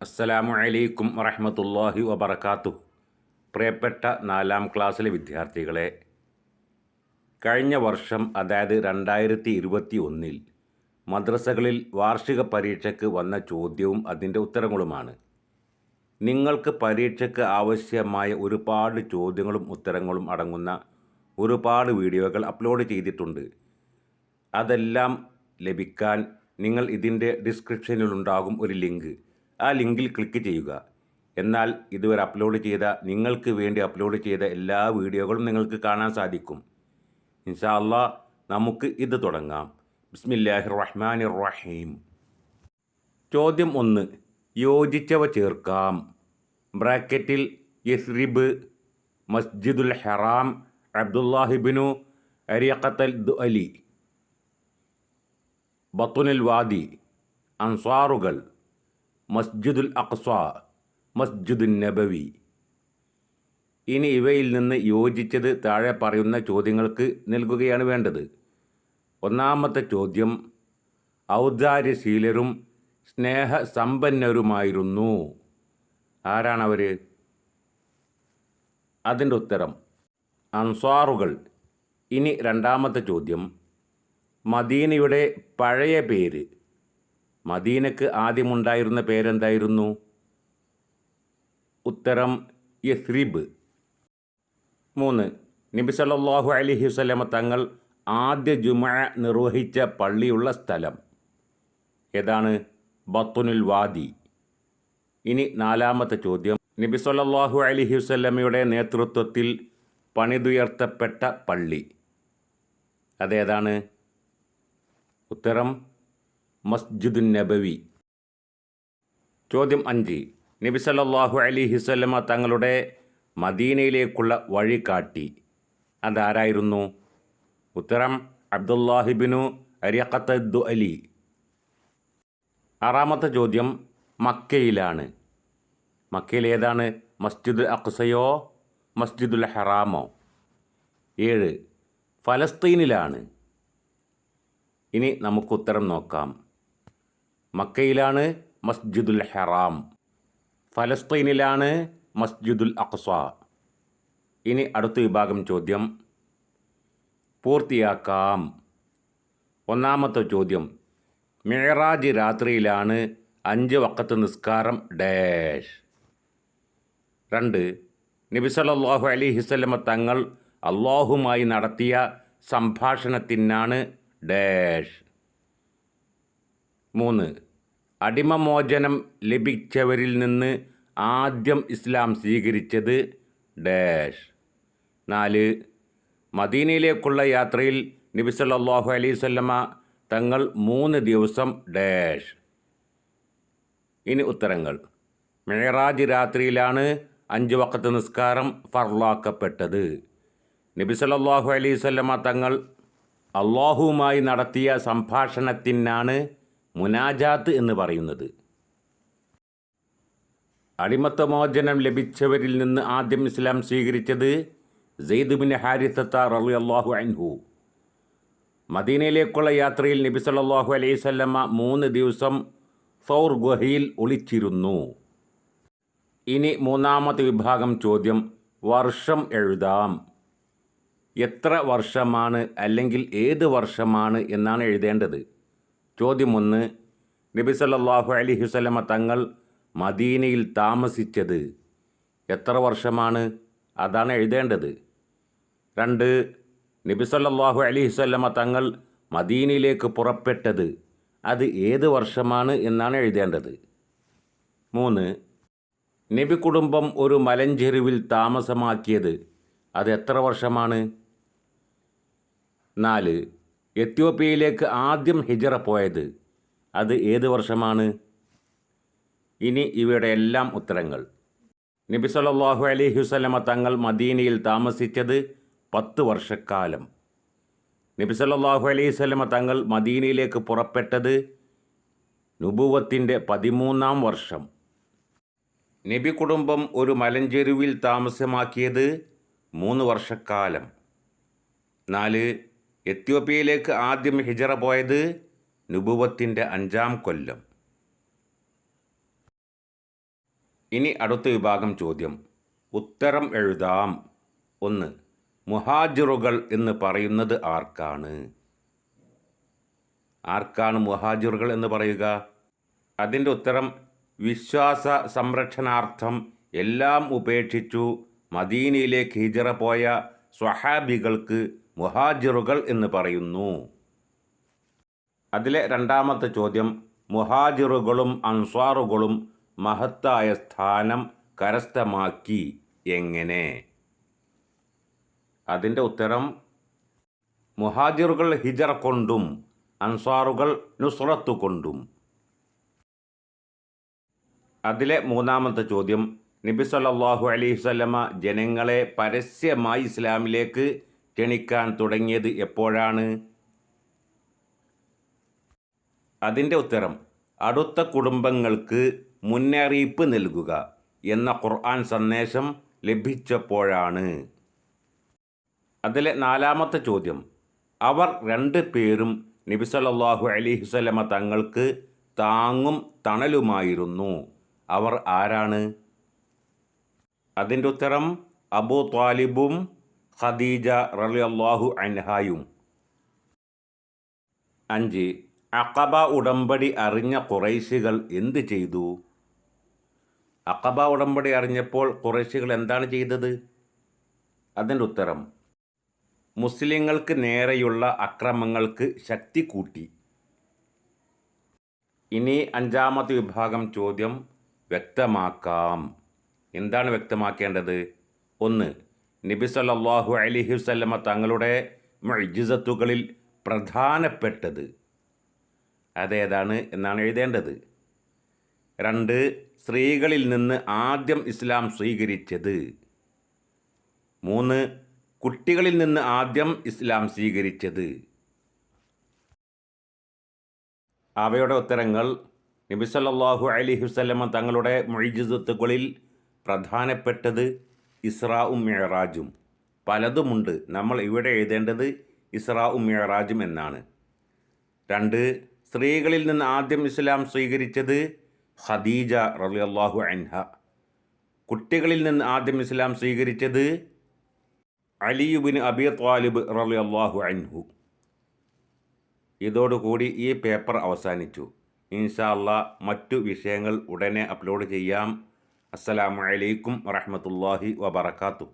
അസ്സലാമു അലൈക്കും വറഹ്മത്തുള്ളാഹി വബറകാതുഹു. പ്രിയപ്പെട്ട 4ാം ക്ലാസ്സിലെ വിദ്യാർത്ഥികളെ, കഴിഞ്ഞ വർഷം അതായത് 2021 മദ്രസകളിൽ വാർഷിക പരീക്ഷയ്ക്ക് വന്ന ചോദ്യവും അതിൻ്റെ ഉത്തരങ്ങളുമാണ്. നിങ്ങൾക്ക് പരീക്ഷയ്ക്ക് ആവശ്യമായ ഒരുപാട് ചോദ്യങ്ങളും ഉത്തരങ്ങളും അടങ്ങുന്ന ഒരുപാട് വീഡിയോകൾ അപ്ലോഡ് ചെയ്തിട്ടുണ്ട്. അതെല്ലാം ലഭിക്കാൻ നിങ്ങൾ ഇതിൻ്റെ ഡിസ്ക്രിപ്ഷനിലുണ്ടാകും ഒരു ലിങ്ക്. ആ ലിങ്കിൽ ക്ലിക്ക് ചെയ്യുക. എന്നാൽ ഇതുവരെ നിങ്ങൾക്ക് വേണ്ടി അപ്ലോഡ് ചെയ്ത എല്ലാ വീഡിയോകളും നിങ്ങൾക്ക് കാണാൻ സാധിക്കും. ഇൻഷാ അല്ലാഹ് നമുക്ക് ഇത് തുടങ്ങാം. ബിസ്മില്ലാഹിർ റഹ്മാനിർ റഹീം. ചോദ്യം 1. യോജിച്ചവ ചേർക്കാം. ബ്രാക്കറ്റിൽ യസ്രിബ്, മസ്ജിദുൽ ഹറാം, അബ്ദുല്ലാഹിബ്നു അരിഖത്തൽ ദുഅലി, ബത്തുനുൽ വാദി, അൻസാറുകൾ, മസ്ജിദുൽ അഖ്സ, മസ്ജിദുൻ നബവി. ഇനി ഇവയിൽ നിന്ന് യോജിച്ചത് താഴെ പറയുന്ന ചോദ്യങ്ങൾക്ക് നൽകുകയാണ് വേണ്ടത്. ഒന്നാമത്തെ ചോദ്യം: ഔദാര്യശീലരും സ്നേഹസമ്പന്നരുമായിരുന്നു. ആരാണവർ? അതിൻ്റെ ഉത്തരം അൻസാറുകൾ. ഇനി രണ്ടാമത്തെ ചോദ്യം: മദീനയുടെ പഴയ പേര്. മദീനക്ക് ആദ്യമുണ്ടായിരുന്ന പേരെന്തായിരുന്നു? ഉത്തരം യസ്രിബ്. 3. നബി സല്ലല്ലാഹു അലൈഹി വസല്ലമ തങ്ങൾ ആദ്യ ജുമുഅ നിർവഹിച്ച പള്ളിയുള്ള സ്ഥലം ഏതാണ്? ബത്തുനുൽ വാദി. ഇനി നാലാമത്തെ ചോദ്യം: നബി സല്ലല്ലാഹു അലൈഹി വസല്ലമയുടെ നേതൃത്വത്തിൽ പണിതുയർത്തപ്പെട്ട പള്ളി അതേതാണ്? ഉത്തരം മസ്ജിദുൻ നബവി. ചോദ്യം 5. നബി സല്ലല്ലാഹു അലൈഹി വസല്ലമ തങ്ങളുടെ മദീനയിലേക്കുള്ള വഴികാട്ടി അതാരായിരുന്നു? ഉത്തരം അബ്ദുല്ലാഹിബ്നു അരിഖത്തൽ ദുഅലി. ആറാമത്തെ ചോദ്യം: മക്കയിലാണ്. മക്കയിൽ ഏതാണ്? മസ്ജിദുൽ അഖ്സയോ മസ്ജിദുൽ ഹറാമോ? 7. ഫലസ്തീനിലാണ്. ഇനി നമുക്ക് ഉത്തരം നോക്കാം. മക്കയിലാണ് മസ്ജിദുൽ ഹറാം, ഫലസ്തീനിലാണ് മസ്ജിദുൽ അഖ്സ. ഇനി അടുത്ത വിഭാഗം ചോദ്യം പൂർത്തിയാക്കാം. ഒന്നാമത്തെ ചോദ്യം: മിഅ്റാജ് രാത്രിയിലാണ് 5 വഖത്ത് നിസ്കാരം ഡാഷ്. 2. നബി സല്ലല്ലാഹു അലൈഹി വസല്ലമ തങ്ങൾ അല്ലാഹുമായി നടത്തിയ സംഭാഷണത്തിനാണ് ഡാഷ്. 3. അടിമമോചനം ലഭിച്ചവരിൽ നിന്ന് ആദ്യം ഇസ്ലാം സ്വീകരിച്ചത് ഡാഷ്. 4. മദീനയിലേക്കുള്ള യാത്രയിൽ നബി സല്ലല്ലാഹു അലൈഹി വസല്ലമ തങ്ങൾ 3 ദിവസം ഡാഷ്. ഇനി ഉത്തരങ്ങൾ: മിഅ്റാജ് രാത്രിയിലാണ് 5 വഖത്ത് നിസ്കാരം ഫർളാക്കപ്പെട്ടത്. നബി സല്ലല്ലാഹു അലൈഹി വസല്ലമ തങ്ങൾ അല്ലാഹുവുമായി നടത്തിയ സംഭാഷണത്തിനാണ് മുനാജാത്ത് എന്ന് പറയുന്നത്. അടിമത്തമോചനം ലഭിച്ചവരിൽ നിന്ന് ആദ്യം ഇസ്ലാം സ്വീകരിച്ചത് സെയ്ദ് ബിൻ ഹാരിസത്ത റളിയല്ലാഹു അൻഹു. മദീനയിലേക്കുള്ള യാത്രയിൽ നബി സല്ലല്ലാഹു അലൈഹി വസല്ലമ 3 ദിവസം സൗർ ഗുഹയിൽ ഒളിച്ചിരുന്നു. ഇനി മൂന്നാമത്തെ വിഭാഗം ചോദ്യം വർഷം എഴുതാം. എത്ര വർഷമാണ് അല്ലെങ്കിൽ ഏത് വർഷമാണ് എന്നാണ് എഴുതേണ്ടത്. ചോദ്യം 1. നബി സല്ലല്ലാഹു അലൈഹി വസല്ലമ തങ്ങൾ മദീനയിൽ താമസിച്ചത് എത്ര വർഷമാണ്? അതാണ് എഴുതേണ്ടത്. 2. നബി സല്ലല്ലാഹു അലൈഹി വസല്ലമ തങ്ങൾ മദീനയിലേക്ക് പുറപ്പെട്ടത് അത് ഏത് വർഷമാണ് എന്നാണ് എഴുതേണ്ടത്. 3. നബി കുടുംബം ഒരു മലഞ്ചെരുവിൽ താമസമാക്കിയത് അത് എത്ര വർഷമാണ്? 4. എത്യോപ്യയിലേക്ക് ആദ്യം ഹിജറ പോയത് അത് ഏത് വർഷമാണ്? ഇനി ഇവയുടെ എല്ലാം ഉത്തരങ്ങൾ. നബി സല്ലല്ലാഹു അലൈഹി വസല്ലമ തങ്ങൾ മദീനയിൽ താമസിച്ചത് 10 വർഷക്കാലം. നബി സല്ലല്ലാഹു അലൈഹി വസല്ലമ തങ്ങൾ മദീനയിലേക്ക് പുറപ്പെട്ടത് നുബുവത്തിൻ്റെ 13ാം വർഷം. നബി കുടുംബം ഒരു മലഞ്ചെരുവിൽ താമസമാക്കിയത് 3 വർഷക്കാലം. 4. എത്യോപ്യയിലേക്ക് ആദ്യം ഹിജറ പോയത് നുബുവത്തിൻ്റെ 5ാം കൊല്ലം. ഇനി അടുത്ത വിഭാഗം ചോദ്യം. ഉത്തരം എഴുതാം. 1. മുഹാജിറുകൾ എന്ന് പറയുന്നത് ആർക്കാണ്? ആർക്കാണ് മുഹാജിറുകൾ എന്ന് പറയുക? അതിൻ്റെ ഉത്തരം വിശ്വാസ സംരക്ഷണാർത്ഥം എല്ലാം ഉപേക്ഷിച്ചു മദീനയിലേക്ക് ഹിജറ പോയ സ്വഹാബികൾക്ക് മുഹാജിറുകൾ എന്ന് പറയുന്നു. അതിലെ രണ്ടാമത്തെ ചോദ്യം, മുഹാജിറുകളും അൻസ്വാറുകളും മഹത്തായ സ്ഥാനം കരസ്ഥമാക്കി എങ്ങനെ? അതിൻ്റെ ഉത്തരം മുഹാജിറുകൾ ഹിജറ കൊണ്ടും അൻസ്വാറുകൾ നുസ്രത്ത് കൊണ്ടും. അതിലെ മൂന്നാമത്തെ ചോദ്യം, നബി സല്ലല്ലാഹു അലൈഹി വസല്ലമ ജനങ്ങളെ പരസ്യമായി ഇസ്ലാമിലേക്ക് ക്ഷണിക്കാൻ തുടങ്ങിയത് എപ്പോഴാണ്? അതിൻ്റെ ഉത്തരം അടുത്ത കുടുംബങ്ങൾക്ക് മുന്നറിയിപ്പ് നൽകുക എന്ന ഖുർആൻ സന്ദേശം ലഭിച്ചപ്പോഴാണ്. അതിലെ നാലാമത്തെ ചോദ്യം, അവർ 2 പേരും നബി സല്ലല്ലാഹു അലൈഹി വസല്ലമ തങ്ങൾക്ക് താങ്ങും തണലുമായിരുന്നു. അവർ ആരാണ്? അതിൻ്റെ ഉത്തരം അബൂ ത്വാലിബും ഖദീജ റളിയല്ലാഹു അൻഹായും. 5. അഖബ ഉടമ്പടി അറിഞ്ഞ ഖുറൈശികൾ എന്ത് ചെയ്തു? അഖബ ഉടമ്പടി അറിഞ്ഞപ്പോൾ ഖുറൈശികൾ എന്താണ് ചെയ്തത്? അതിൻ്റെ ഉത്തരം മുസ്ലിങ്ങൾക്ക് നേരെയുള്ള അക്രമങ്ങൾക്ക് ശക്തി കൂട്ടി. ഇനി 5ാമത്തെ വിഭാഗം ചോദ്യം വ്യക്തമാക്കാം. എന്താണ് വ്യക്തമാക്കേണ്ടത്? 1. നബി സല്ലല്ലാഹു അലൈഹി വസല്ലമ തങ്ങളുടെ മുഅ്ജിസത്തുകളിൽ പ്രധാനപ്പെട്ടത് അതേതാണ് എന്നാണ് എഴുതേണ്ടത്. 2. സ്ത്രീകളിൽ നിന്ന് ആദ്യം ഇസ്ലാം സ്വീകരിച്ചത്. 3. കുട്ടികളിൽ നിന്ന് ആദ്യം ഇസ്ലാം സ്വീകരിച്ചത്. അവയുടെ ഉത്തരങ്ങൾ നബി സല്ലല്ലാഹു അലൈഹി വസല്ലമ തങ്ങളുടെ മുഅ്ജിസത്തുകളിൽ പ്രധാനപ്പെട്ടത് ഇസ്രാഉം മിഅ്റാജും. പലതുമുണ്ട്, നമ്മൾ ഇവിടെ എഴുതേണ്ടത് ഇസ്രാഉം മിഅ്റാജും എന്നാണ്. 2. സ്ത്രീകളിൽ നിന്ന് ആദ്യം ഇസ്ലാം സ്വീകരിച്ചത് ഖദീജ റളിയല്ലാഹു അൻഹ. കുട്ടികളിൽ നിന്ന് ആദ്യം ഇസ്ലാം സ്വീകരിച്ചത് അലി ഇബ്നു അബീ ത്വാലിബ് റളിയല്ലാഹു അൻഹു. ഇതോടുകൂടി ഈ പേപ്പർ അവസാനിച്ചു. ഇൻഷാ അല്ലാഹ് മറ്റു വിഷയങ്ങൾ ഉടനെ അപ്ലോഡ് ചെയ്യാം. അസ്സലാമു അലൈക്കും വറഹ്മത്തുള്ളാഹി വബറകാതുഹു.